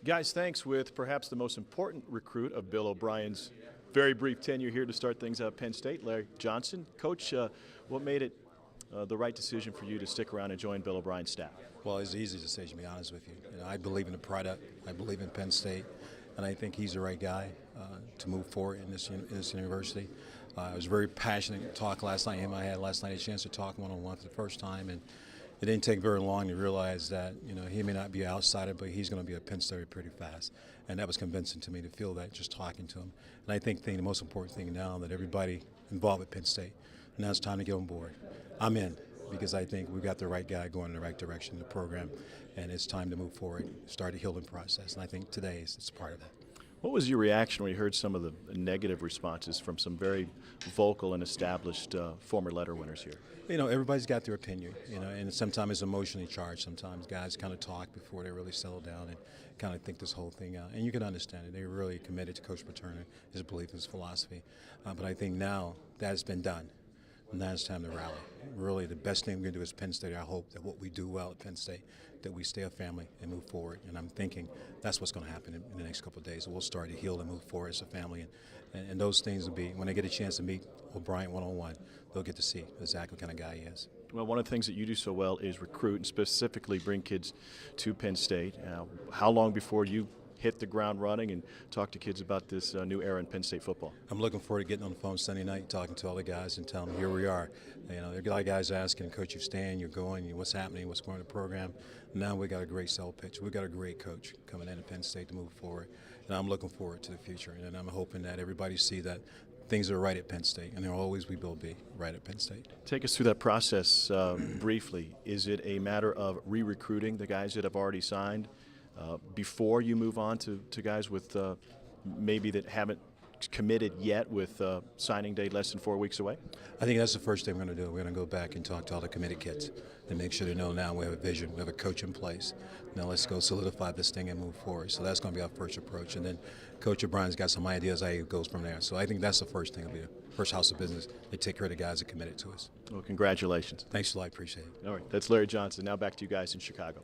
Guys, thanks with perhaps the most important recruit of Bill O'Brien's very brief tenure here to start things out at Penn State, Larry Johnson. Coach, what made it the right decision for you to stick around and join Bill O'Brien's staff? Well, it's an easy decision, to be honest with you. I believe in the product. I believe in Penn State, and I think he's the right guy to move forward in this university. I was very passionate to talk last night. I had last night a chance to talk one-on-one for the first time, and it didn't take very long to realize that he may not be an outsider, but he's going to be a Penn State pretty fast, and that was convincing to me to feel that just talking to him. And I think the most important thing now that everybody involved with Penn State, now it's time to get on board. I'm in because I think we've got the right guy going in the right direction in the program, and it's time to move forward, start the healing process, and I think today it's part of that. What was your reaction when you heard some of the negative responses from some very vocal and established former letter winners here? Everybody's got their opinion, and sometimes it's emotionally charged. Sometimes guys kind of talk before they really settle down and kind of think this whole thing out. And you can understand it. They're really committed to Coach Paterno, his belief, his philosophy. But I think now that has been done. Now it's time to rally. Really, the best thing we're going to do as Penn State, I hope that what we do well at Penn State, that we stay a family and move forward. And I'm thinking that's what's going to happen in the next couple of days. We'll start to heal and move forward as a family. And those things will be, when they get a chance to meet O'Brien one-on-one, they'll get to see exactly what kind of guy he is. Well, one of the things that you do so well is recruit and specifically bring kids to Penn State. How long before you hit the ground running and talk to kids about this new era in Penn State football? I'm looking forward to getting on the phone Sunday night, talking to all the guys and telling them here we are. There are a lot of guys asking, Coach, you're staying, you're going, what's happening, what's going on in the program. Now we got a great sell pitch. We got a great coach coming into Penn State to move forward, and I'm looking forward to the future. And I'm hoping that everybody see that things are right at Penn State, and there always will be right at Penn State. Take us through that process briefly. Is it a matter of re-recruiting the guys that have already signed before you move on to guys with maybe that haven't committed yet with signing day less than 4 weeks away? I think that's the first thing we're going to do. We're going to go back and talk to all the committed kids and make sure they know now we have a vision, we have a coach in place. Now let's go solidify this thing and move forward. So that's going to be our first approach. And then Coach O'Brien's got some ideas how he goes from there. So I think that's the first thing. It'll be the first house of business. They take care of the guys that committed to us. Well, congratulations. Thanks a lot. I appreciate it. All right. That's Larry Johnson. Now back to you guys in Chicago.